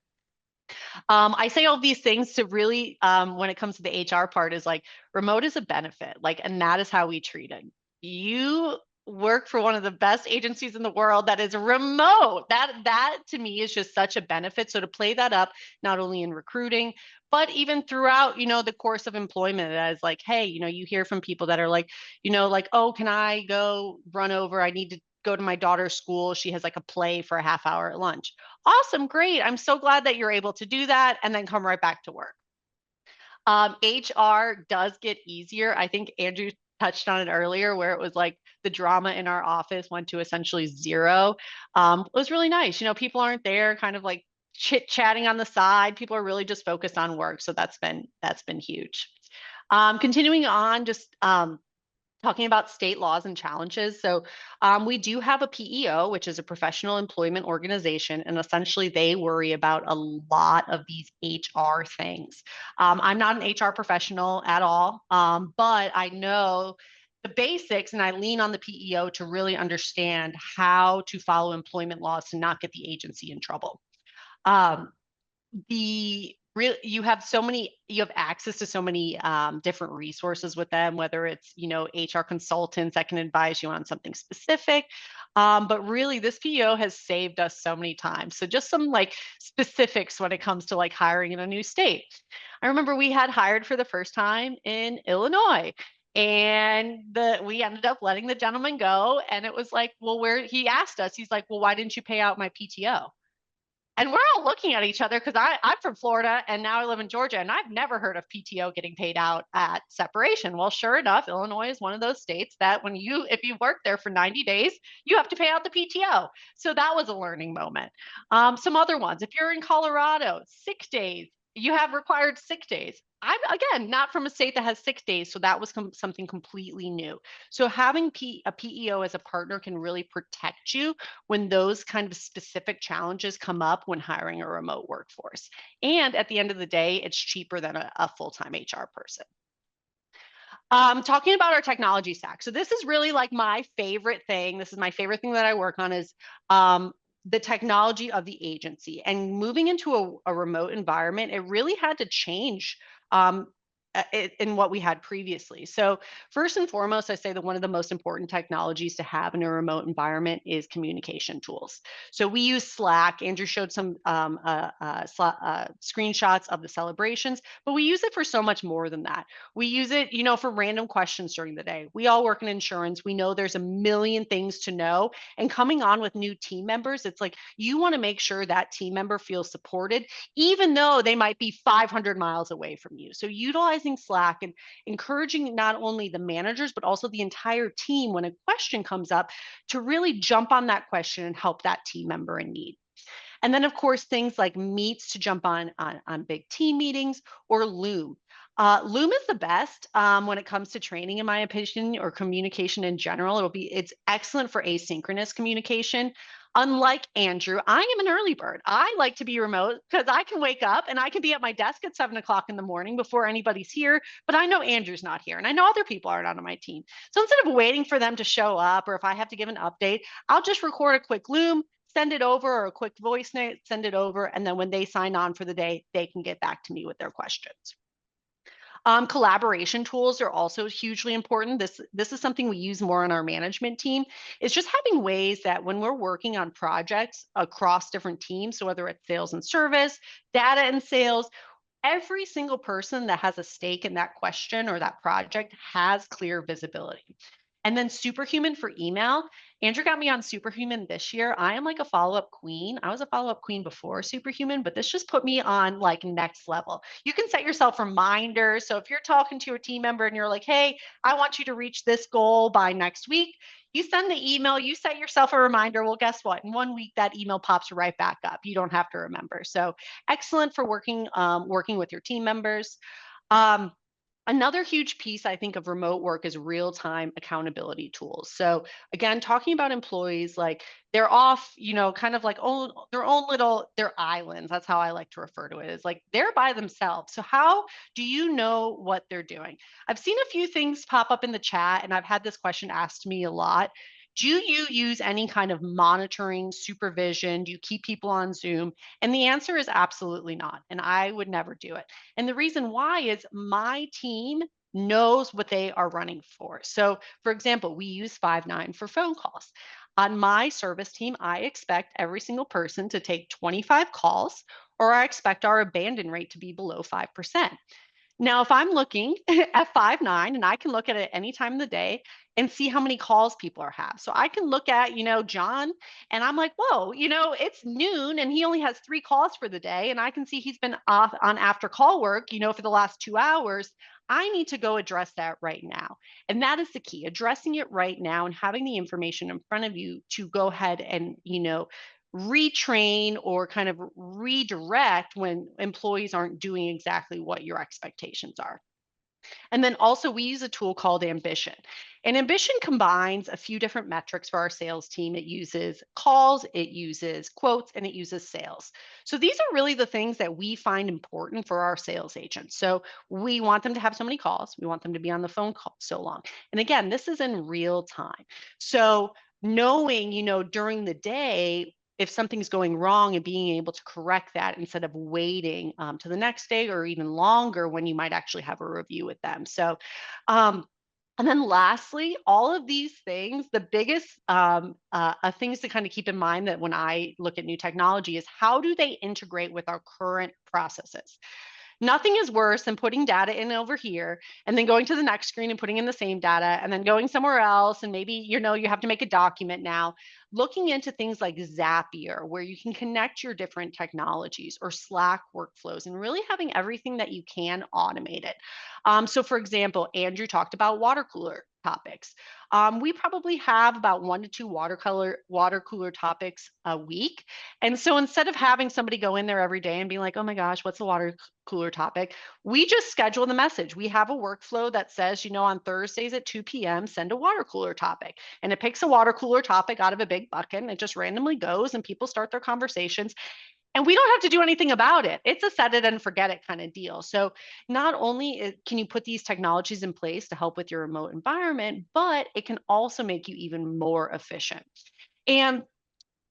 I say all these things to really, when it comes to the HR part, is like remote is a benefit, and that is how we treat it. You work for one of the best agencies in the world that is remote. That to me is just such a benefit. So to play that up, not only in recruiting, but even throughout, the course of employment, as like, hey, you hear from people that are like, oh, can I go run over? I need to go to my daughter's school. She has like a play for a half hour at lunch. Awesome, great. I'm so glad that you're able to do that and then come right back to work. HR does get easier. I think Andrew touched on it earlier where it was like the drama in our office went to essentially zero. It was really nice. People aren't there kind of like chit chatting on the side. People are really just focused on work. So that's been huge. Continuing on, just talking about state laws and challenges. So we do have a PEO, which is a professional employment organization, and essentially they worry about a lot of these HR things. I'm not an HR professional at all, but I know the basics and I lean on the PEO to really understand how to follow employment laws to not get the agency in trouble. You have access to so many different resources with them, whether it's HR consultants that can advise you on something specific, but really this PEO has saved us so many times. So just some like specifics when it comes to like hiring in a new state. I remember we had hired for the first time in Illinois, and we ended up letting the gentleman go, and it was like, well, he asked us, he's like, well, why didn't you pay out my PTO? And we're all looking at each other because I'm from Florida and now I live in Georgia, and I've never heard of PTO getting paid out at separation. Well, sure enough, Illinois is one of those states that if you work there for 90 days, you have to pay out the PTO. So that was a learning moment. Some other ones, if you're in Colorado, 6 days, You have required sick days. I'm again not from a state that has sick days, so that was something completely new. So having a PEO as a partner can really protect you when those kind of specific challenges come up when hiring a remote workforce. And at the end of the day, it's cheaper than a full-time HR person. Talking about our technology stack. So this is really like my favorite thing. This is my favorite thing that I work on is the technology of the agency. And moving into a remote environment, it really had to change in what we had previously. So first and foremost, I say that one of the most important technologies to have in a remote environment is communication tools. So we use Slack. Andrew showed some screenshots of the celebrations, but we use it for so much more than that. We use it, for random questions during the day. We all work in insurance. We know there's a million things to know. And coming on with new team members, it's like you want to make sure that team member feels supported, even though they might be 500 miles away from you. So utilizing Slack and encouraging not only the managers, but also the entire team when a question comes up to really jump on that question and help that team member in need. And then, of course, things like Meets to jump on big team meetings or Loom. Loom is the best when it comes to training, in my opinion, or communication in general. It's excellent for asynchronous communication. Unlike Andrew, I am an early bird. I like to be remote because I can wake up and I can be at my desk at 7 o'clock in the morning before anybody's here. But I know Andrew's not here, and I know other people aren't on my team. So instead of waiting for them to show up, or if I have to give an update, I'll just record a quick Loom, send it over, or a quick voice note, send it over. And then when they sign on for the day, they can get back to me with their questions. Collaboration tools are also hugely important. This is something we use more on our management team. It's just having ways that when we're working on projects across different teams, so whether it's sales and service, data and sales, every single person that has a stake in that question or that project has clear visibility. And then Superhuman for email. Andrew got me on Superhuman this year. I am like a follow-up queen. I was a follow-up queen before Superhuman, but this just put me on like next level. You can set yourself reminders. So if you're talking to your team member and you're like, hey, I want you to reach this goal by next week, you send the email, you set yourself a reminder. Well, guess what? In 1 week, that email pops right back up. You don't have to remember. So excellent for working with your team members. Um, Another huge piece, I think, of remote work is real-time accountability tools. So again, talking about employees, like they're off, kind of like their islands. That's how I like to refer to it. Is like they're by themselves. So how do you know what they're doing? I've seen a few things pop up in the chat, and I've had this question asked to me a lot. Do you use any kind of monitoring, supervision? Do you keep people on Zoom? And the answer is absolutely not. And I would never do it. And the reason why is my team knows what they are running for. So, for example, we use Five9 for phone calls. On my service team, I expect every single person to take 25 calls, or I expect our abandon rate to be below 5%. Now, if I'm looking at Five9, and I can look at it any time of the day and see how many calls people are have. So I can look at, John, and I'm like, whoa, it's noon and he only has 3 calls for the day. And I can see he's been off on after call work, for the last 2 hours. I need to go address that right now. And that is the key, addressing it right now and having the information in front of you to go ahead and, retrain or kind of redirect when employees aren't doing exactly what your expectations are. And then also, we use a tool called Ambition. And Ambition combines a few different metrics for our sales team. It uses calls, it uses quotes, and it uses sales. So these are really the things that we find important for our sales agents. So we want them to have so many calls, we want them to be on the phone call so long. And again, this is in real time. So knowing, during the day, if something's going wrong and being able to correct that instead of waiting to the next day or even longer when you might actually have a review with them. So, and then lastly, all of these things, the biggest things to kind of keep in mind that when I look at new technology is how do they integrate with our current processes? Nothing is worse than putting data in over here and then going to the next screen and putting in the same data and then going somewhere else. And maybe, you have to make a document now. Looking into things like Zapier, where you can connect your different technologies, or Slack workflows, and really having everything that you can automate it. So for example, Andrew talked about water cooler. topics. We probably have about 1 to 2 water cooler topics a week. And so instead of having somebody go in there every day and being like, oh my gosh, what's the water cooler topic? We just schedule the message. We have a workflow that says, on Thursdays at 2 p.m., send a water cooler topic. And it picks a water cooler topic out of a big bucket and it just randomly goes and people start their conversations. And we don't have to do anything about it. It's a set it and forget it kind of deal. So not only can you put these technologies in place to help with your remote environment, but it can also make you even more efficient. And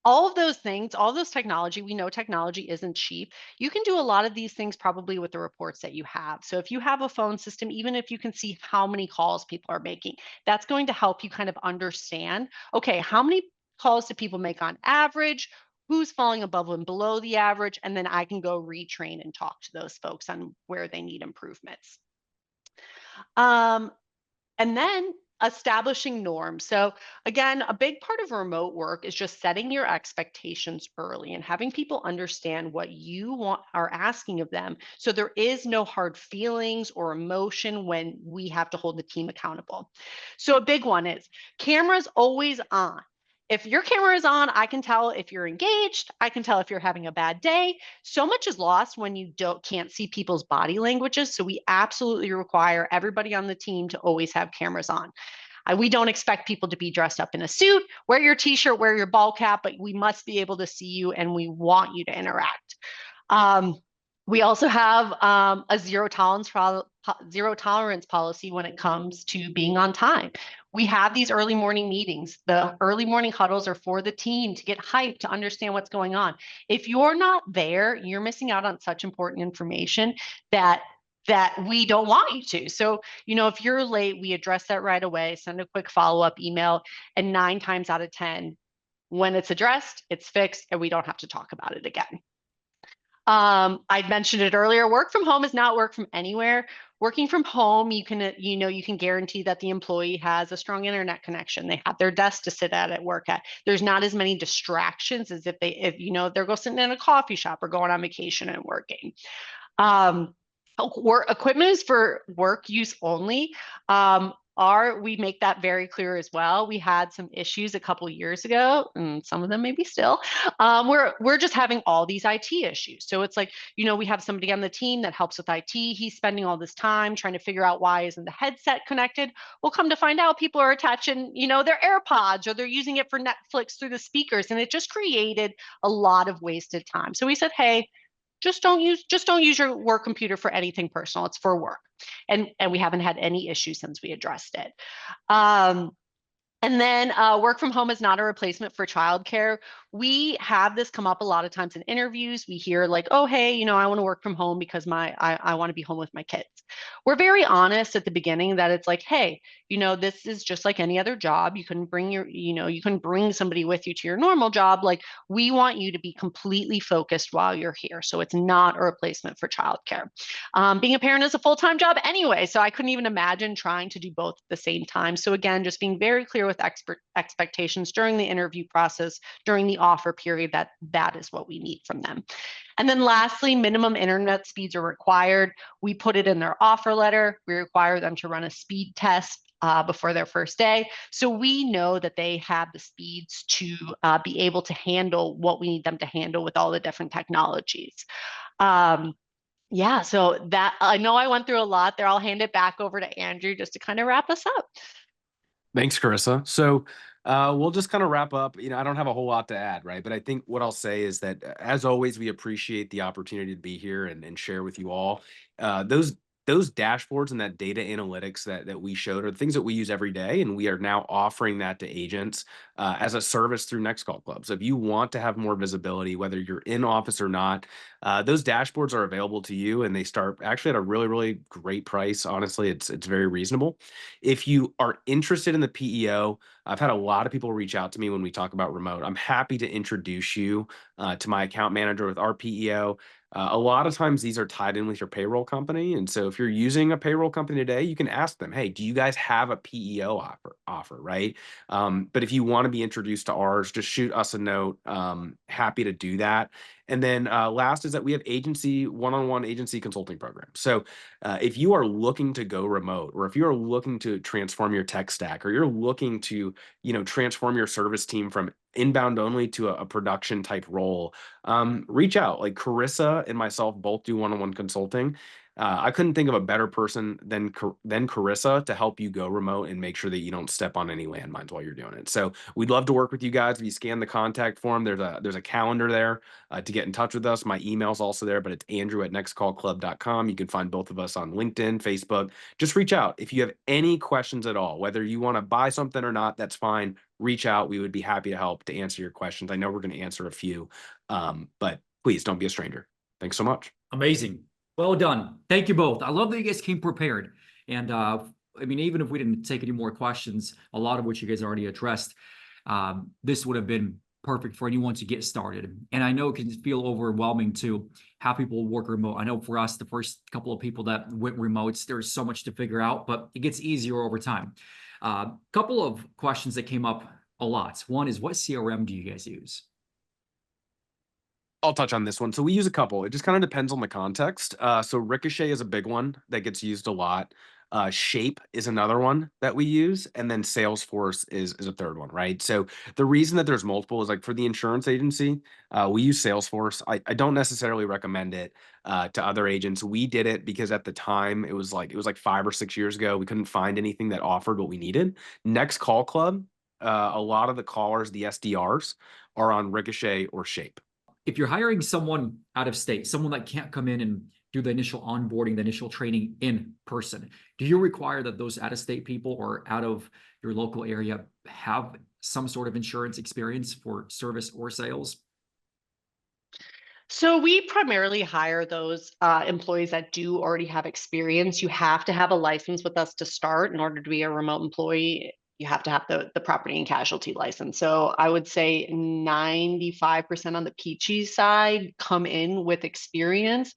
all of those things, all of those technology, we know technology isn't cheap. You can do a lot of these things probably with the reports that you have. So if you have a phone system, even if you can see how many calls people are making, that's going to help you kind of understand, okay, how many calls do people make on average? Who's falling above and below the average? And then I can go retrain and talk to those folks on where they need improvements. Um, and then establishing norms. So again, a big part of remote work is just setting your expectations early and having people understand what you are asking of them. So there is no hard feelings or emotion when we have to hold the team accountable. So a big one is cameras always on. If your camera is on, I can tell if you're engaged. I can tell if you're having a bad day. So much is lost when you can't see people's body languages. So we absolutely require everybody on the team to always have cameras on. We don't expect people to be dressed up in a suit. Wear your t-shirt, wear your ball cap, but we must be able to see you and we want you to interact. We also have a zero tolerance policy when it comes to being on time. We have these early morning meetings. The early morning huddles are for the team to get hyped, to understand what's going on. If you're not there, you're missing out on such important information that we don't want you to. So, if you're late, we address that right away, send a quick follow-up email, and 9 times out of 10, when it's addressed, it's fixed, and we don't have to talk about it again. I mentioned it earlier. Work from home is not work from anywhere. Working from home, you can guarantee that the employee has a strong internet connection. They have their desk to sit at work at. There's not as many distractions as if they're going sitting in a coffee shop or going on vacation and working. Work equipment is for work use only. We make that very clear as well. We had some issues a couple of years ago, and some of them maybe still. We're just having all these IT issues. So it's like, we have somebody on the team that helps with IT. He's spending all this time trying to figure out why isn't the headset connected. We'll come to find out people are attaching, their AirPods, or they're using it for Netflix through the speakers, and it just created a lot of wasted time. So we said, hey, just don't use your work computer for anything personal. It's for work. And we haven't had any issues since we addressed it. And then work from home is not a replacement for childcare. We have this come up a lot of times in interviews. We hear like, oh, hey, I want to work from home because I want to be home with my kids. We're very honest at the beginning that it's like, hey, this is just like any other job. You can bring you can bring somebody with you to your normal job. Like, we want you to be completely focused while you're here. So it's not a replacement for childcare. Being a parent is a full-time job anyway, so I couldn't even imagine trying to do both at the same time. So again, just being very clear with expectations during the interview process, during the offer period, that is what we need from them. And then lastly, minimum internet speeds are required. We put it in their offer letter. We require them to run a speed test before their first day. So we know that they have the speeds to be able to handle what we need them to handle with all the different technologies. Yeah, so that, I know I went through a lot there. I'll hand it back over to Andrew just to kind of wrap us up.
Thanks, Carissa. So we'll just kind of wrap up. I don't have a whole lot to add, right? But I think what I'll say is that, as always, we appreciate the opportunity to be here and share with you all. Those dashboards and that data analytics that we showed are the things that we use every day, and we are now offering that to agents as a service through Next Call Club. So if you want to have more visibility, whether you're in office or not, those dashboards are available to you, and they start actually at a really, really great price. Honestly, it's very reasonable. If you are interested in the PEO, I've had a lot of people reach out to me when we talk about remote. I'm happy to introduce you to my account manager with our PEO. A lot of times these are tied in with your payroll company. And so if you're using a payroll company today, you can ask them, hey, do you guys have a PEO offer, right? But if you want to be introduced to ours, just shoot us a note. Happy to do that. And then last is that we have agency one-on-one agency consulting programs. So if you are looking to go remote, or if you are looking to transform your tech stack, or you're looking to, transform your service team from inbound only to a production type role, reach out. Like Carissa and myself both do one-on-one consulting. I couldn't think of a better person than Carissa to help you go remote and make sure that you don't step on any landmines while you're doing it. So we'd love to work with you guys. If you scan the contact form, there's a calendar there to get in touch with us. My email's also there, but it's andrew@nextcallclub.com. You can find both of us on LinkedIn, Facebook. Just reach out if you have any questions at all. Whether you want to buy something or not, that's fine. Reach out. We would be happy to help to answer your questions. I know we're going to answer a few, but please don't be a stranger. Thanks so much.
Amazing. Well done. Thank you both. I love that you guys came prepared. And I mean, even if we didn't take any more questions, a lot of which you guys already addressed, this would have been perfect for anyone to get started. And I know it can feel overwhelming to have people work remote. I know for us, the first couple of people that went remote, there's so much to figure out, but it gets easier over time. Couple of questions that came up a lot. One is, what CRM do you guys use?
I'll touch on this one. So we use a couple. It just kind of depends on the context. So Ricochet is a big one that gets used a lot. Shape is another one that we use, and then Salesforce is a third one, right? So the reason that there's multiple is like for the insurance agency, we use Salesforce. I don't necessarily recommend it to other agents. We did it because at the time it was like 5 or 6 years ago. We couldn't find anything that offered what we needed. Next Call Club, a lot of the callers, the SDRs, are on Ricochet or Shape.
If you're hiring someone out of state, someone that can't come in and do the initial onboarding, the initial training in person, do you require that those out of state people or out of your local area have some sort of insurance experience for service or sales?
So we primarily hire those employees that do already have experience. You have to have a license with us to start in order to be a remote employee. You have to have the property and casualty license. So I would say 95% on the peachy side come in with experience.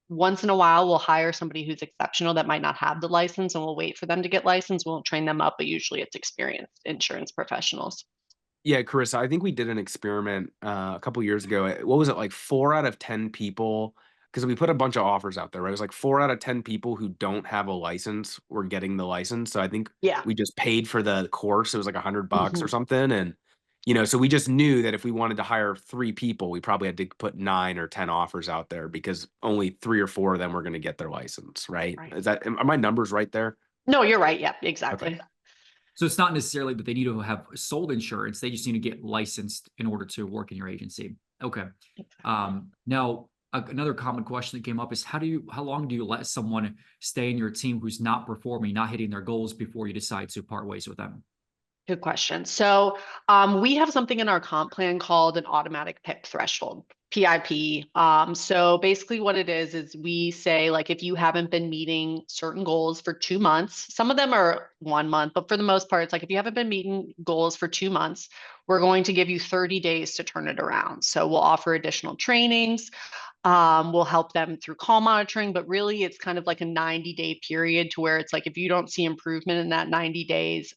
Once in a while, we'll hire somebody who's exceptional that might not have the license, and we'll wait for them to get licensed. We won't train them up, but usually it's experienced insurance professionals.
Yeah, Carissa, I think we did an experiment a couple years ago. What was it, like 4 out of 10 people? Because we put a bunch of offers out there, right? It was like 4 out of 10 people who don't have a license were getting the license. So I think
Yeah.
we just paid for the course. It was like $100 or
Mhm.
something. And, so we just knew that if we wanted to hire 3 people, we probably had to put 9 or 10 offers out there because only 3 or 4 of them were going to get their license, right?
Right.
Are my numbers right there?
No, you're right. Yeah,
Okay.
exactly.
So it's not necessarily that they need to have sold insurance. They just need to get licensed in order to work in your agency. Okay. Now, another common question that came up is how long do you let someone stay in your team who's not performing, not hitting their goals before you decide to part ways with them?
Good question. So we have something in our comp plan called an automatic PIP threshold, PIP. So basically what it is we say, like, if you haven't been meeting certain goals for 2 months, some of them are 1 month, but for the most part, it's like if you haven't been meeting goals for 2 months, we're going to give you 30 days to turn it around. So we'll offer additional trainings. We'll help them through call monitoring, but really it's kind of like a 90-day period to where it's like if you don't see improvement in that 90 days,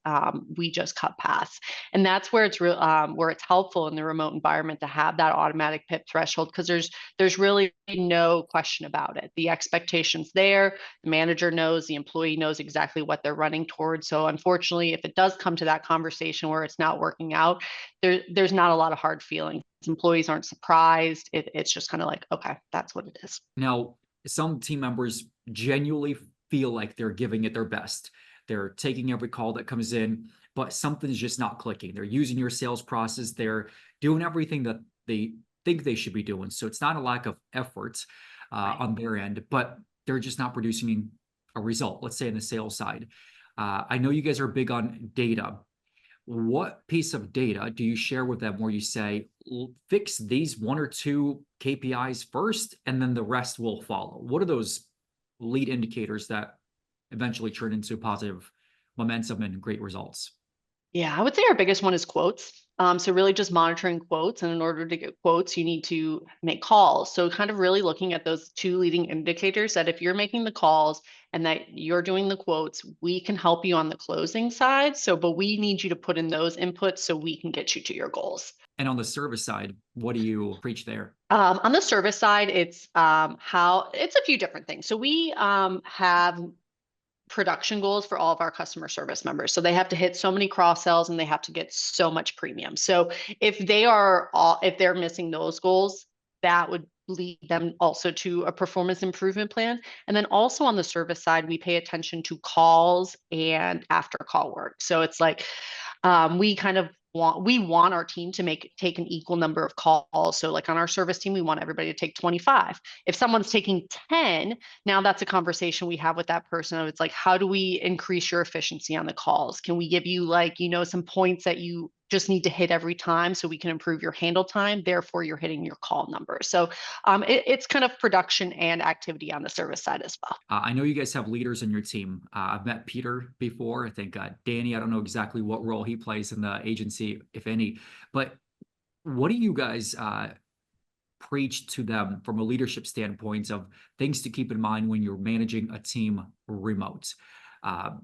we just cut pass. And that's where it's real, where it's helpful in the remote environment to have that automatic PIP threshold, because there's really no question about it. The expectation's there. The manager knows, the employee knows exactly what they're running towards. So unfortunately, if it does come to that conversation where it's not working out, there's not a lot of hard feelings. Employees aren't surprised. It's just kind of like, okay, that's what it is.
Now, some team members genuinely feel like they're giving it their best. They're taking every call that comes in, but something's just not clicking. They're using your sales process. They're doing everything that they think they should be doing. So it's not a lack of effort on their end, but they're just not producing a result, let's say in the sales side. I know you guys are big on data. What piece of data do you share with them where you say, fix these 1 or 2 KPIs first, and then the rest will follow? What are those lead indicators that eventually turn into positive momentum and great results?
Yeah, I would say our biggest one is quotes. So really just monitoring quotes. And in order to get quotes, you need to make calls. So kind of really looking at those 2 leading indicators that if you're making the calls and that you're doing the quotes, we can help you on the closing side. So, but we need you to put in those inputs so we can get you to your goals.
And on the service side, what do you preach there?
On the service side, it's it's a few different things. So we have production goals for all of our customer service members. So they have to hit so many cross sells and they have to get so much premium. So if they're missing those goals, that would lead them also to a performance improvement plan. And then also on the service side, we pay attention to calls and after call work. So it's like we want our team to take an equal number of calls. So like on our service team, we want everybody to take 25. If someone's taking 10, now that's a conversation we have with that person. It's like, how do we increase your efficiency on the calls? Can we give you some points that you just need to hit every time so we can improve your handle time? Therefore, you're hitting your call number. So it's kind of production and activity on the service side as well.
I know you guys have leaders on your team. I've met Peter before. I think Danny, I don't know exactly what role he plays in the agency, if any, but what do you guys preach to them from a leadership standpoint of things to keep in mind when you're managing a team remote?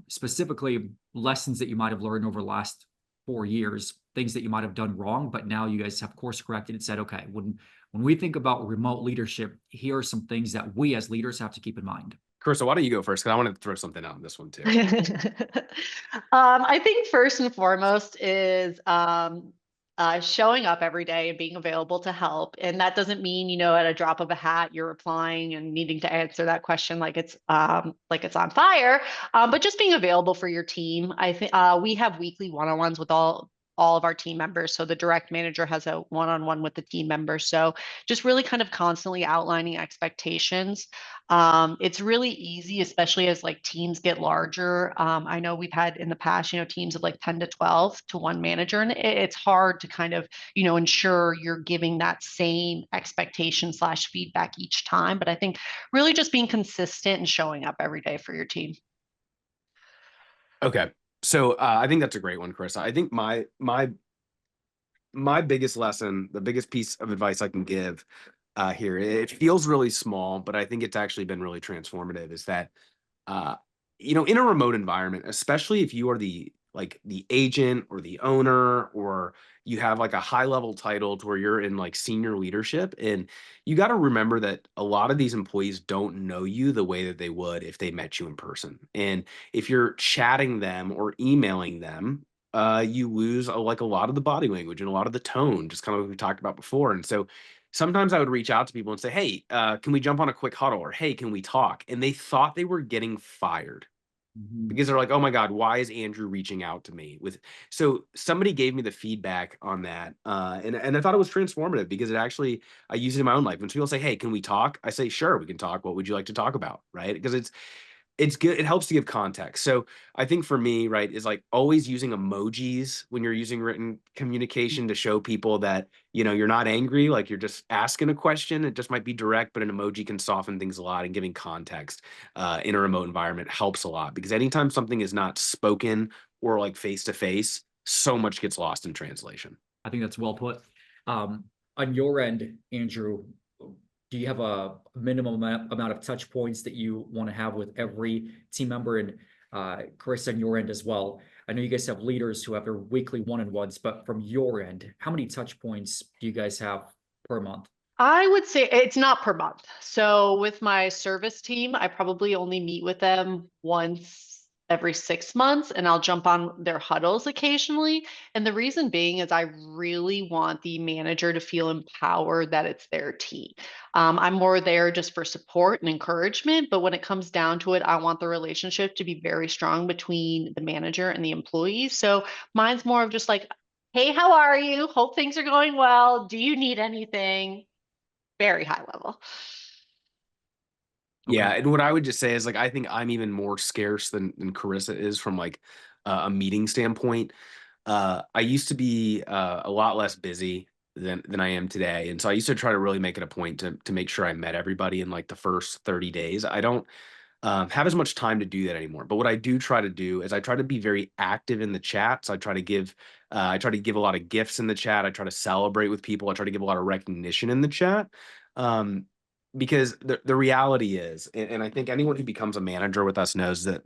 Specifically, lessons that you might have learned over the last 4 years, things that you might have done wrong, but now you guys have course corrected and said, okay, when we think about remote leadership, here are some things that we as leaders have to keep in mind.
Carissa, why don't you go first? Because I want to throw something out on this one too.
I think first and foremost is showing up every day and being available to help. And that doesn't mean, at a drop of a hat, you're replying and needing to answer that question like it's on fire, but just being available for your team. I think we have weekly one-on-ones with all of our team members. So the direct manager has a one-on-one with the team members. So just really kind of constantly outlining expectations. It's really easy, especially as teams get larger. I know we've had in the past, teams of 10 to 12 to one manager, and it's hard to kind of, ensure you're giving that same expectation / feedback each time. But I think really just being consistent and showing up every day for your team.
Okay. So I think that's a great one, Chris. I think my biggest lesson, the biggest piece of advice I can give here, it feels really small, but I think it's actually been really transformative, is that in a remote environment, especially if you are the agent or the owner, or you have a high level title to where you're in senior leadership, and you got to remember that a lot of these employees don't know you the way that they would if they met you in person. And if you're chatting them or emailing them, you lose a lot of the body language and a lot of the tone, just kind of what we talked about before. And so sometimes I would reach out to people and say, hey, can we jump on a quick huddle? Or, hey, can we talk? And they thought they were getting fired. Because they're like, oh my God, why is Andrew reaching out to me? So somebody gave me the feedback on that. And I thought it was transformative, because I use it in my own life. When people say, hey, can we talk? I say, sure, we can talk. What would you like to talk about? Right? Because it's good. It helps to give context. So I think for me, right, is always using emojis when you're using written communication to show people that, you're not angry, you're just asking a question. It just might be direct, but an emoji can soften things a lot, and giving context in a remote environment helps a lot, because anytime something is not spoken or face to face, so much gets lost in translation.
I think that's well put. On your end, Andrew, do you have a minimum amount of touch points that you want to have with every team member? And Chris, on your end as well, I know you guys have leaders who have their weekly one-on-ones, but from your end, how many touch points do you guys have per month?
I would say it's not per month. So with my service team, I probably only meet with them once every 6 months, and I'll jump on their huddles occasionally. And the reason being is I really want the manager to feel empowered that it's their team. I'm more there just for support and encouragement, but when it comes down to it, I want the relationship to be very strong between the manager and the employees. So mine's more of just hey, how are you? Hope things are going well. Do you need anything? Very high level.
Yeah, and what I would just say is I think I'm even more scarce than Carissa is from a meeting standpoint. I used to be a lot less busy than I am today, and so I used to try to really make it a point to make sure I met everybody in the first 30 days. I don't have as much time to do that anymore. But what I do try to do is I try to be very active in the chat. So I try to give a lot of gifts in the chat. I try to celebrate with people. I try to give a lot of recognition in the chat. Because the reality is, and I think anyone who becomes a manager with us knows that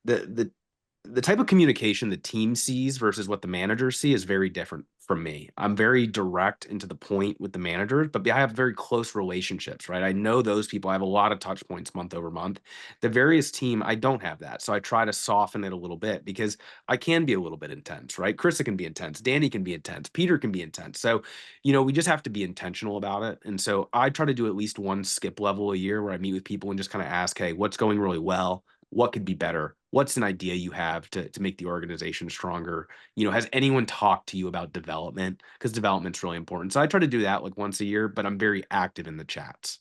the type of communication the team sees versus what the managers see is very different from me. I'm very direct and to the point with the managers, but I have very close relationships, right? I know those people. I have a lot of touch points month over month. The various team, I don't have that. So I try to soften it a little bit because I can be a little bit intense, right? Krista can be intense. Danny can be intense. Peter can be intense. So, we just have to be intentional about it. And so I try to do at least one skip level a year where I meet with people and just kind of ask, hey, what's going really well? What could be better? What's an idea you have to make the organization stronger? Has anyone talked to you about development? Because development's really important. So I try to do that like once a year, but I'm very active in the chats.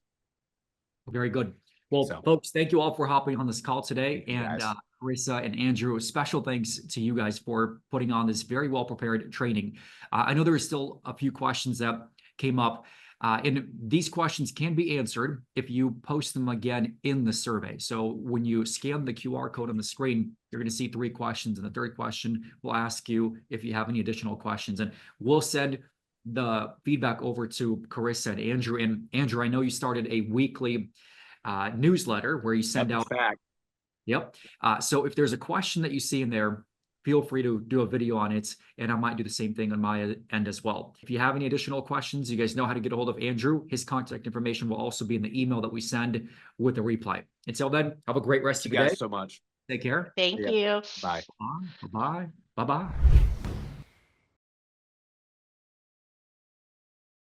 Very good. Well,
So,
folks, thank you all for hopping on this call today. And
guys.
Carissa and Andrew, special thanks to you guys for putting on this very well-prepared training. I know there are still a few questions that came up. And these questions can be answered if you post them again in the survey. So when you scan the QR code on the screen, you're going to see 3 questions. And the third question will ask you if you have any additional questions. And we'll send the feedback over to Carissa and Andrew. And Andrew, I know you started a weekly newsletter where you send out. Yep. So if there's a question that you see in there, feel free to do a video on it, and I might do the same thing on my end as well. If you have any additional questions, you guys know how to get a hold of Andrew. His contact information will also be in the email that we send with the replay. Until then, have a great rest of your day.
Thank you guys so much.
Take care.
Thank you.
Bye.
Bye-bye. Bye-bye.